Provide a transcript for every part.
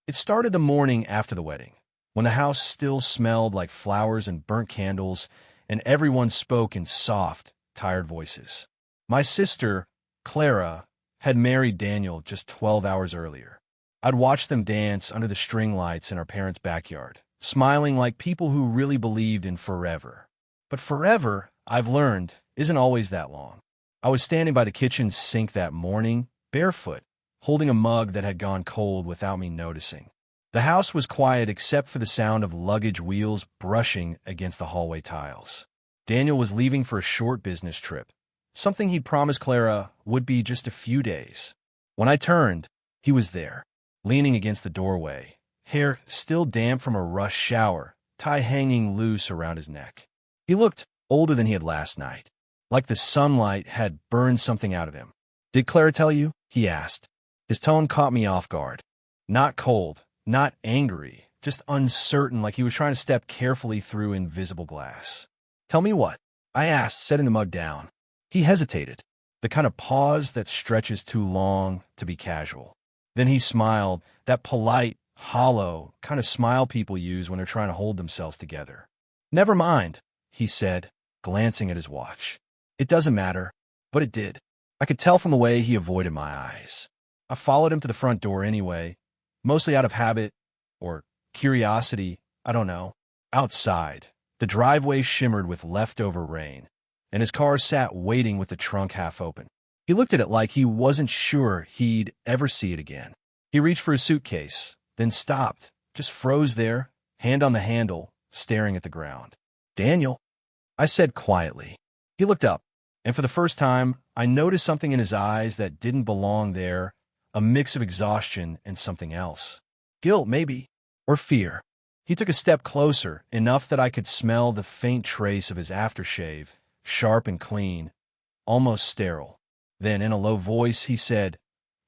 It started the morning after the wedding, when the house still smelled like flowers and burnt candles, and everyone spoke in soft, tired voices. My sister, Clara, had married Daniel just 12 hours earlier. I'd watched them dance under the string lights in our parents' backyard, smiling like people who really believed in forever. But forever, I've learned, isn't always that long. I was standing by the kitchen sink that morning, barefoot, holding a mug that had gone cold without me noticing. The house was quiet except for the sound of luggage wheels brushing against the hallway tiles. Daniel was leaving for a short business trip, something he'd promised Clara would be just a few days. When I turned, he was there, leaning against the doorway, hair still damp from a rush shower, tie hanging loose around his neck. He looked older than he had last night, like the sunlight had burned something out of him. "Did Clara tell you?" he asked. His tone caught me off guard. Not cold, not angry, just uncertain, like he was trying to step carefully through invisible glass. "Tell me what?" I asked, setting the mug down. He hesitated, the kind of pause that stretches too long to be casual. Then he smiled, that polite, hollow kind of smile people use when they're trying to hold themselves together. "Never mind," he said, glancing at his watch. "It doesn't matter," but it did. I could tell from the way he avoided my eyes. I followed him to the front door anyway, mostly out of habit or curiosity, I don't know. Outside, the driveway shimmered with leftover rain, and his car sat waiting with the trunk half open. He looked at it like he wasn't sure he'd ever see it again. He reached for his suitcase, then stopped, just froze there, hand on the handle, staring at the ground. "Daniel," I said quietly. He looked up, and for the first time, I noticed something in his eyes that didn't belong there, a mix of exhaustion and something else. Guilt, maybe, or fear. He took a step closer, enough that I could smell the faint trace of his aftershave, sharp and clean, almost sterile. Then, in a low voice, he said,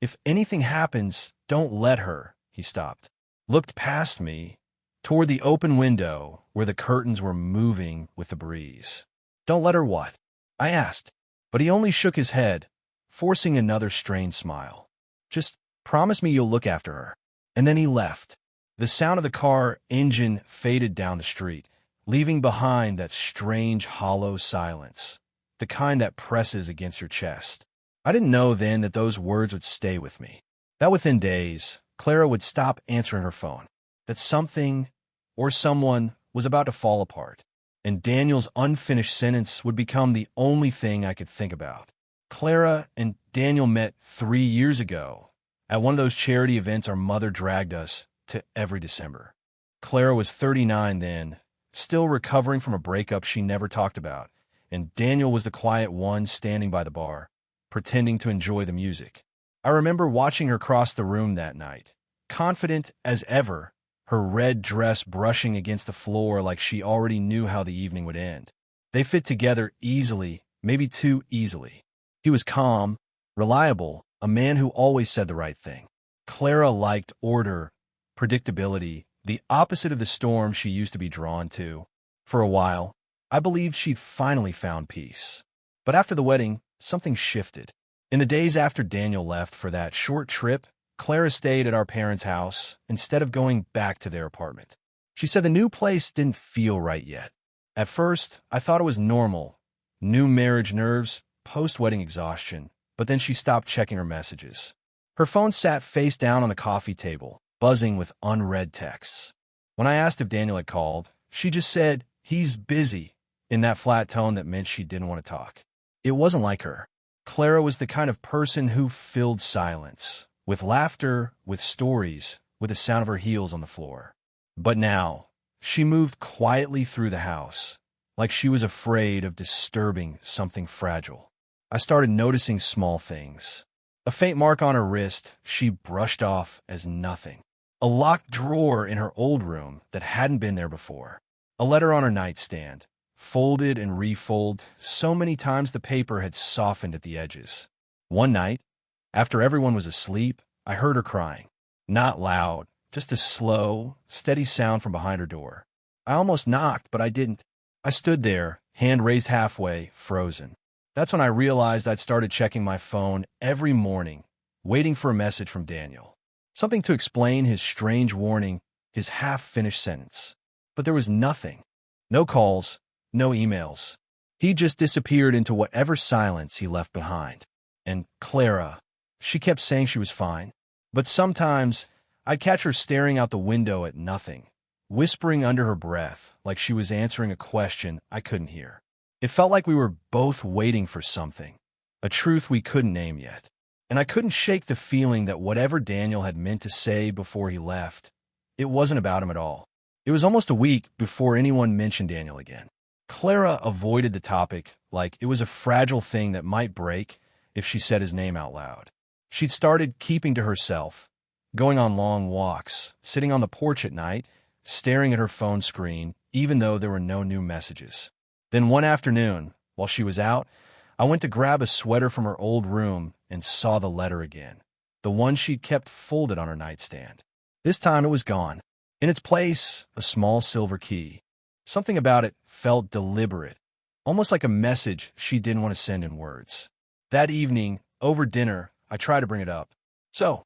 "If anything happens, don't let her." He stopped, looked past me, toward the open window where the curtains were moving with the breeze. "Don't let her what?" I asked, but he only shook his head, forcing another strained smile. "Just promise me you'll look after her." And then he left. The sound of the car engine faded down the street, leaving behind that strange, hollow silence, the kind that presses against your chest. I didn't know then that those words would stay with me, that within days, Clara would stop answering her phone, that something or someone was about to fall apart, and Daniel's unfinished sentence would become the only thing I could think about. Clara and Daniel met 3 years ago at one of those charity events our mother dragged us to every December. Clara was 39 then, still recovering from a breakup she never talked about, and Daniel was the quiet one standing by the bar, pretending to enjoy the music. I remember watching her cross the room that night, confident as ever, her red dress brushing against the floor like she already knew how the evening would end. They fit together easily, maybe too easily. He was calm, reliable, a man who always said the right thing. Clara liked order, predictability, the opposite of the storm she used to be drawn to. For a while, I believed she'd finally found peace. But after the wedding, something shifted. In the days after Daniel left for that short trip, Clara stayed at our parents' house instead of going back to their apartment. She said the new place didn't feel right yet. At first, I thought it was normal. New marriage nerves, post-wedding exhaustion, but then she stopped checking her messages. Her phone sat face down on the coffee table, buzzing with unread texts. When I asked if Daniel had called, she just said, "He's busy," in that flat tone that meant she didn't want to talk. It wasn't like her. Clara was the kind of person who filled silence, with laughter, with stories, with the sound of her heels on the floor. But now, she moved quietly through the house, like she was afraid of disturbing something fragile. I started noticing small things. A faint mark on her wrist she brushed off as nothing. A locked drawer in her old room that hadn't been there before. A letter on her nightstand, folded and refolded so many times the paper had softened at the edges. One night, after everyone was asleep, I heard her crying. Not loud, just a slow, steady sound from behind her door. I almost knocked, but I didn't. I stood there, hand raised halfway, frozen. That's when I realized I'd started checking my phone every morning, waiting for a message from Daniel. something to explain his strange warning, his half-finished sentence. But there was nothing. No calls, no emails. He just disappeared into whatever silence he left behind. And Clara, she kept saying she was fine. But sometimes I'd catch her staring out the window at nothing, whispering under her breath like she was answering a question I couldn't hear. It felt like we were both waiting for something, a truth we couldn't name yet. And I couldn't shake the feeling that whatever Daniel had meant to say before he left, it wasn't about him at all. It was almost a week before anyone mentioned Daniel again. Clara avoided the topic like it was a fragile thing that might break if she said his name out loud. She'd started keeping to herself, going on long walks, sitting on the porch at night, staring at her phone screen, even though there were no new messages. Then one afternoon, while she was out, I went to grab a sweater from her old room and saw the letter again, the one she'd kept folded on her nightstand. This time it was gone. In its place, a small silver key. Something about it felt deliberate, almost like a message she didn't want to send in words. That evening, over dinner, I tried to bring it up. "So,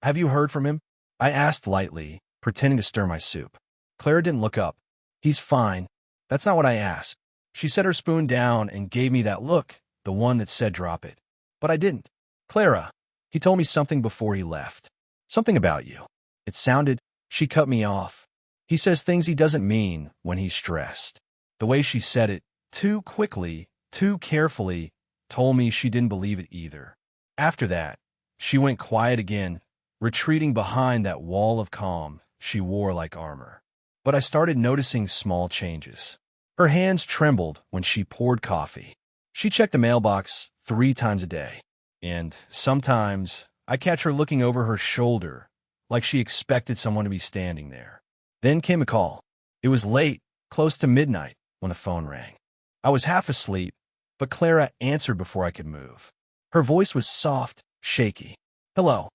have you heard from him?" I asked lightly, pretending to stir my soup. Clara didn't look up. "He's fine." That's not what I asked. She set her spoon down and gave me that look, the one that said drop it. But I didn't. "Clara, he told me something before he left. Something about you." It sounded. She cut me off. "He says things he doesn't mean when he's stressed." The way she said it, too quickly, too carefully, told me she didn't believe it either. After that, she went quiet again, retreating behind that wall of calm she wore like armor. But I started noticing small changes. Her hands trembled when she poured coffee. She checked the mailbox 3 times a day. And sometimes I catch her looking over her shoulder, like she expected someone to be standing there. Then came a call. It was late, close to midnight, when the phone rang. I was half asleep, but Clara answered before I could move. Her voice was soft, shaky. "Hello."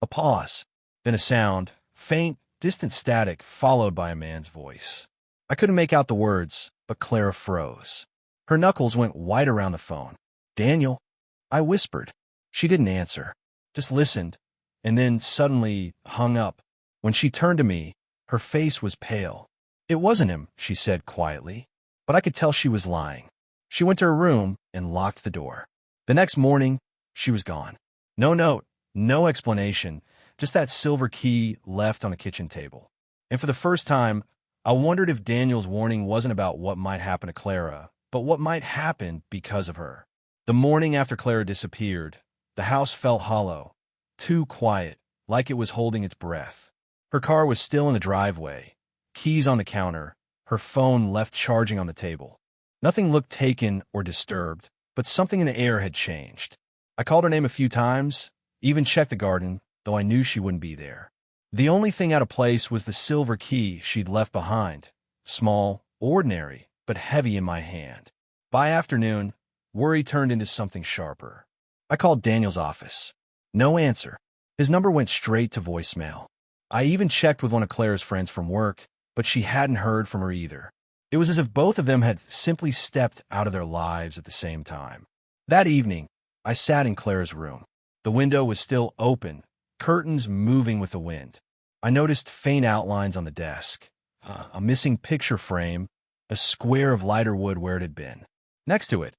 A pause. Then a sound, faint, distant static, followed by a man's voice. I couldn't make out the words, but Clara froze. Her knuckles went white around the phone. "Daniel," I whispered. She didn't answer, just listened, and then suddenly hung up. When she turned to me, her face was pale. "It wasn't him," she said quietly, but I could tell she was lying. She went to her room and locked the door. The next morning, she was gone. No note, no explanation, just that silver key left on the kitchen table. And for the first time, I wondered if Daniel's warning wasn't about what might happen to Clara, but what might happen because of her. The morning after Clara disappeared, the house felt hollow, too quiet, like it was holding its breath. Her car was still in the driveway, keys on the counter, her phone left charging on the table. Nothing looked taken or disturbed, but something in the air had changed. I called her name a few times, even checked the garden, though I knew she wouldn't be there. The only thing out of place was the silver key she'd left behind, small, ordinary, but heavy in my hand. By afternoon, worry turned into something sharper. I called Daniel's office. No answer. His number went straight to voicemail. I even checked with one of Clara's friends from work, but she hadn't heard from her either. It was as if both of them had simply stepped out of their lives at the same time. That evening, I sat in Clara's room. The window was still open, curtains moving with the wind. I noticed faint outlines on the desk, a missing picture frame, a square of lighter wood where it had been. Next to it,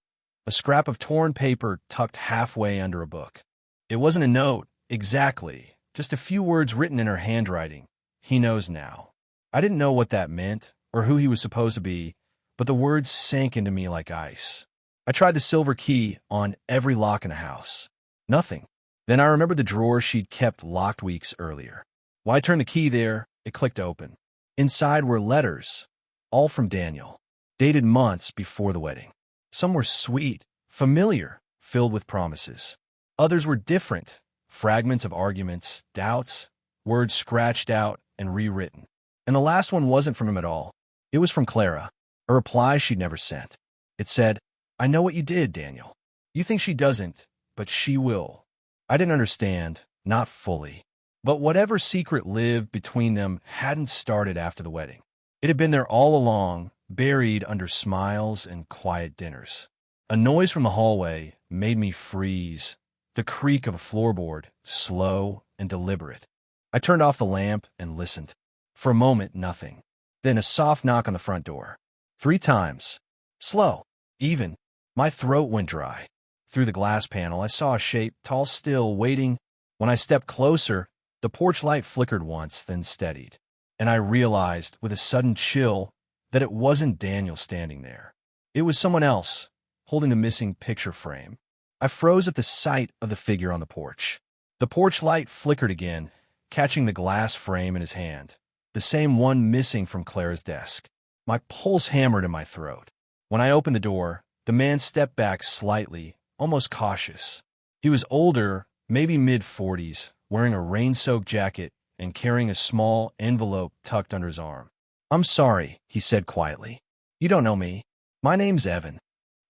a scrap of torn paper tucked halfway under a book. It wasn't a note, exactly, just a few words written in her handwriting. "He knows now." I didn't know what that meant or who he was supposed to be, but the words sank into me like ice. I tried the silver key on every lock in the house. Nothing. Then I remembered the drawer she'd kept locked weeks earlier. When I turned the key there, it clicked open. Inside were letters, all from Daniel, dated months before the wedding. Some were sweet, familiar, filled with promises. Others were different, fragments of arguments, doubts, words scratched out and rewritten. And the last one wasn't from him at all. It was from Clara, a reply she'd never sent. It said, "I know what you did, Daniel. You think she doesn't, but she will." I didn't understand, not fully. But whatever secret lived between them hadn't started after the wedding. It had been there all along, buried under smiles and quiet dinners. A noise from the hallway made me freeze, the creak of a floorboard, slow and deliberate. I turned off the lamp and listened. For a moment, nothing. Then a soft knock on the front door. 3 times. Slow. Even. My throat went dry. Through the glass panel, I saw a shape, tall still, waiting. When I stepped closer, the porch light flickered once, then steadied. And I realized, with a sudden chill, that it wasn't Daniel standing there. It was someone else, holding the missing picture frame. I froze at the sight of the figure on the porch. The porch light flickered again, catching the glass frame in his hand, the same one missing from Clara's desk. My pulse hammered in my throat. When I opened the door, the man stepped back slightly, almost cautious. He was older, maybe mid-40s, wearing a rain-soaked jacket and carrying a small envelope tucked under his arm. "I'm sorry," he said quietly. "You don't know me. My name's Evan."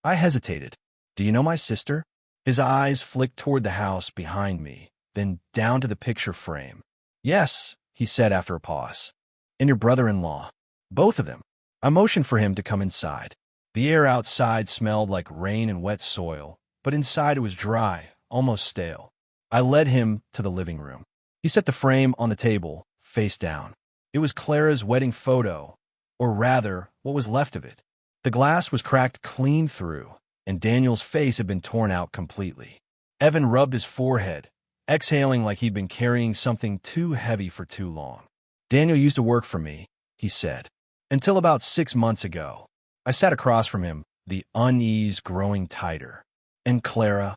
I hesitated. "Do you know my sister?" His eyes flicked toward the house behind me, then down to the picture frame. "Yes," he said after a pause. "And your brother-in-law. Both of them." I motioned for him to come inside. The air outside smelled like rain and wet soil, but inside it was dry, almost stale. I led him to the living room. He set the frame on the table, face down. It was Clara's wedding photo, or rather, what was left of it. The glass was cracked clean through, and Daniel's face had been torn out completely. Evan rubbed his forehead, exhaling like he'd been carrying something too heavy for too long. "Daniel used to work for me," he said, "until about 6 months ago." I sat across from him, the unease growing tighter. "And Clara?"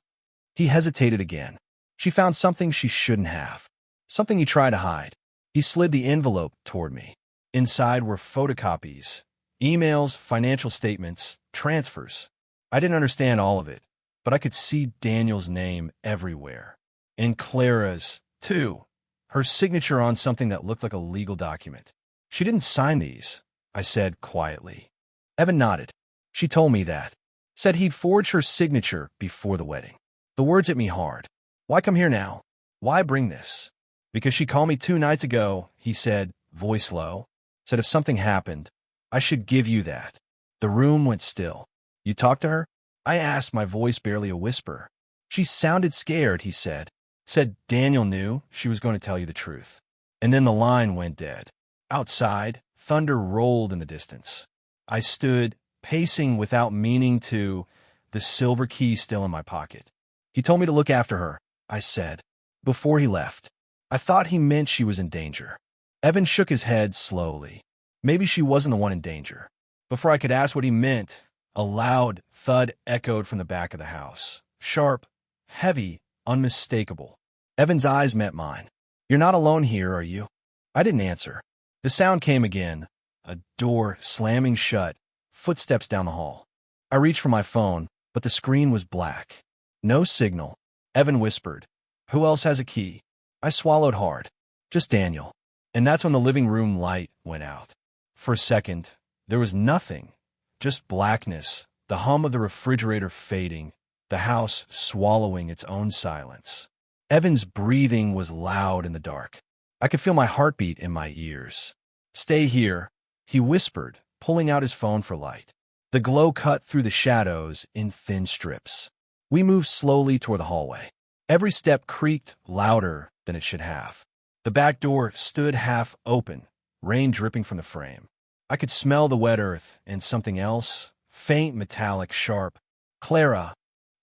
He hesitated again. "She found something she shouldn't have. Something you tried to hide." He slid the envelope toward me. Inside were photocopies, emails, financial statements, transfers. I didn't understand all of it, but I could see Daniel's name everywhere. And Clara's, too. Her signature on something that looked like a legal document. "She didn't sign these," I said quietly. Evan nodded. "She told me that. Said he'd forged her signature before the wedding." The words hit me hard. "Why come here now? Why bring this?" "Because she called me 2 nights ago," he said, voice low. "Said if something happened, I should give you that." The room went still. "You talked to her?" I asked, my voice barely a whisper. "She sounded scared," he said. "Said Daniel knew she was going to tell you the truth." And then the line went dead. Outside, thunder rolled in the distance. I stood, pacing without meaning to, the silver key still in my pocket. "He told me to look after her," I said, before he left. I thought he meant she was in danger. Evan shook his head slowly. Maybe she wasn't the one in danger. Before I could ask what he meant, a loud thud echoed from the back of the house. Sharp, heavy, unmistakable. Evan's eyes met mine. "You're not alone here, are you?" I didn't answer. The sound came again, a door slamming shut, footsteps down the hall. I reached for my phone, but the screen was black. No signal. Evan whispered, "Who else has a key?" I swallowed hard. "Just Daniel." And that's when the living room light went out. For a second, there was nothing, just blackness, the hum of the refrigerator fading, the house swallowing its own silence. Evan's breathing was loud in the dark. I could feel my heartbeat in my ears. "Stay here," he whispered, pulling out his phone for light. The glow cut through the shadows in thin strips. We moved slowly toward the hallway. Every step creaked louder than it should have. The back door stood half open, rain dripping from the frame. I could smell the wet earth and something else, faint, metallic, sharp. "Clara,"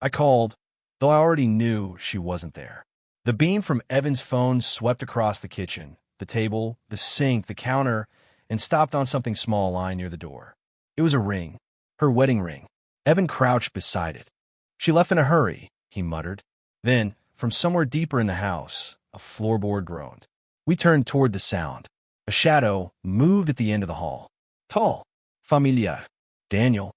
I called, though I already knew she wasn't there. The beam from Evan's phone swept across the kitchen, the table, the sink, the counter, and stopped on something small lying near the door. It was a ring, her wedding ring. Evan crouched beside it. "She left in a hurry," he muttered. Then, from somewhere deeper in the house, a floorboard groaned. We turned toward the sound. A shadow moved at the end of the hall. Tall, familiar. "Daniel,"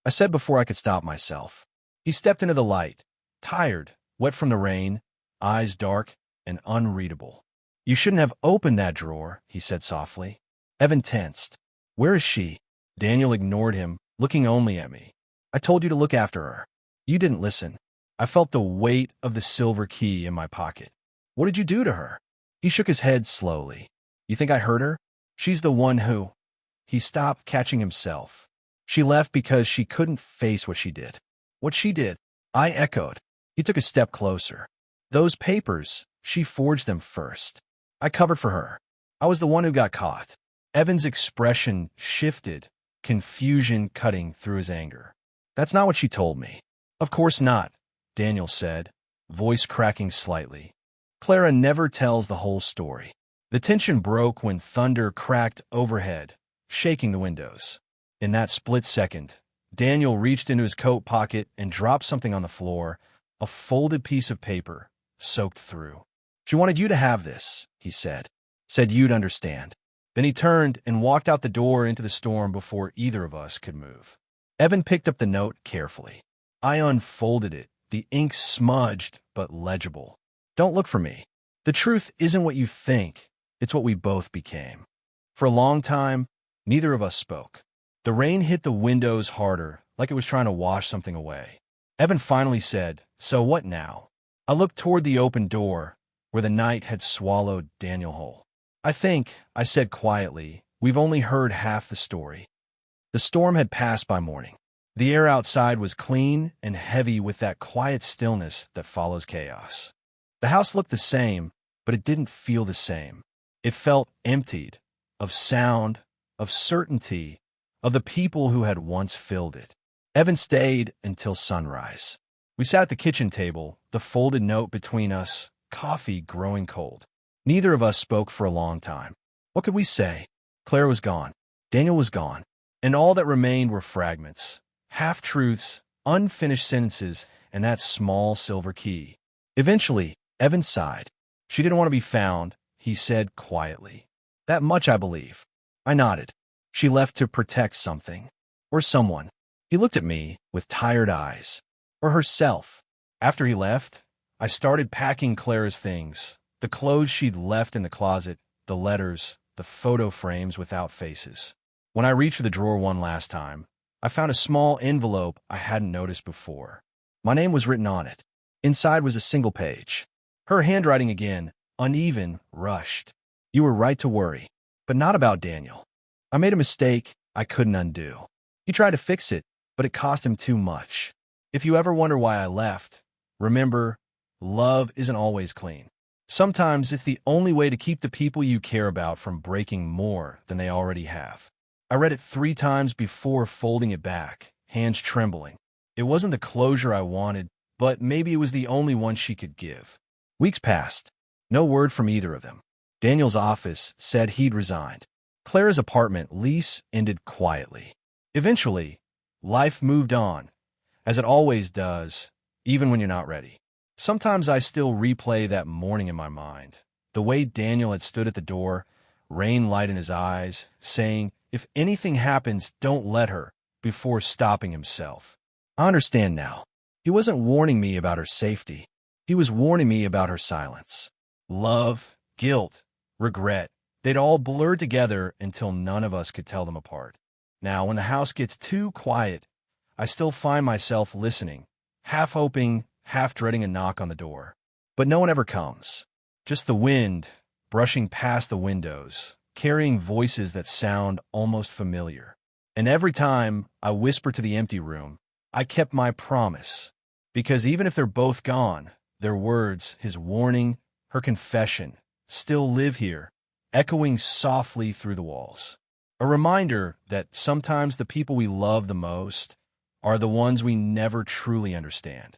I said before I could stop myself. He stepped into the light, tired, wet from the rain, eyes dark and unreadable. "You shouldn't have opened that drawer," he said softly. Evan tensed. "Where is she?" Daniel ignored him, looking only at me. "I told you to look after her. You didn't listen." I felt the weight of the silver key in my pocket. "What did you do to her?" He shook his head slowly. "You think I hurt her? She's the one who—" He stopped, catching himself. "She left because she couldn't face what she did." "What she did?" I echoed. He took a step closer. "Those papers, she forged them first." I covered for her. I was the one who got caught. Evan's expression shifted, confusion cutting through his anger. That's not what she told me. Of course not, Daniel said, voice cracking slightly. Clara never tells the whole story. The tension broke when thunder cracked overhead, shaking the windows. In that split second, Daniel reached into his coat pocket and dropped something on the floor, a folded piece of paper, soaked through. She wanted you to have this, he said. Said you'd understand. Then he turned and walked out the door into the storm before either of us could move. Evan picked up the note carefully. I unfolded it, the ink smudged but legible. Don't look for me. The truth isn't what you think, it's what we both became. For a long time, neither of us spoke. The rain hit the windows harder, like it was trying to wash something away. Evan finally said, "So what now?" I looked toward the open door, where the night had swallowed Daniel whole. I said quietly, we've only heard half the story. The storm had passed by morning. The air outside was clean and heavy with that quiet stillness that follows chaos. The house looked the same, but it didn't feel the same. It felt emptied, of sound, of certainty, of the people who had once filled it. Evan stayed until sunrise. We sat at the kitchen table, the folded note between us, coffee growing cold. Neither of us spoke for a long time. What could we say? Claire was gone. Daniel was gone. And all that remained were fragments, half-truths, unfinished sentences, and that small silver key. Eventually, Evan sighed. She didn't want to be found, he said quietly. That much I believe. I nodded. She left to protect something. Or someone. He looked at me with tired eyes. Or herself. After he left, I started packing Clara's things. The clothes she'd left in the closet, the letters, the photo frames without faces. When I reached for the drawer one last time, I found a small envelope I hadn't noticed before. My name was written on it. Inside was a single page. Her handwriting again, uneven, rushed. You were right to worry, but not about Daniel. I made a mistake I couldn't undo. He tried to fix it, but it cost him too much. If you ever wonder why I left, remember, love isn't always clean. Sometimes it's the only way to keep the people you care about from breaking more than they already have. I read it 3 times before folding it back, hands trembling. It wasn't the closure I wanted, but maybe it was the only one she could give. Weeks passed. No word from either of them. Daniel's office said he'd resigned. Clara's apartment lease ended quietly. Eventually, life moved on, as it always does, even when you're not ready. Sometimes I still replay that morning in my mind, the way Daniel had stood at the door, rain light in his eyes, saying, if anything happens, don't let her, before stopping himself. I understand now. He wasn't warning me about her safety. He was warning me about her silence. Love, guilt, regret, they'd all blurred together until none of us could tell them apart. Now, when the house gets too quiet, I still find myself listening, half hoping, half dreading a knock on the door. But no one ever comes. Just the wind, brushing past the windows, carrying voices that sound almost familiar. And every time I whisper to the empty room, I kept my promise. Because even if they're both gone, their words, his warning, her confession, still live here, echoing softly through the walls. A reminder that sometimes the people we love the most are the ones we never truly understand.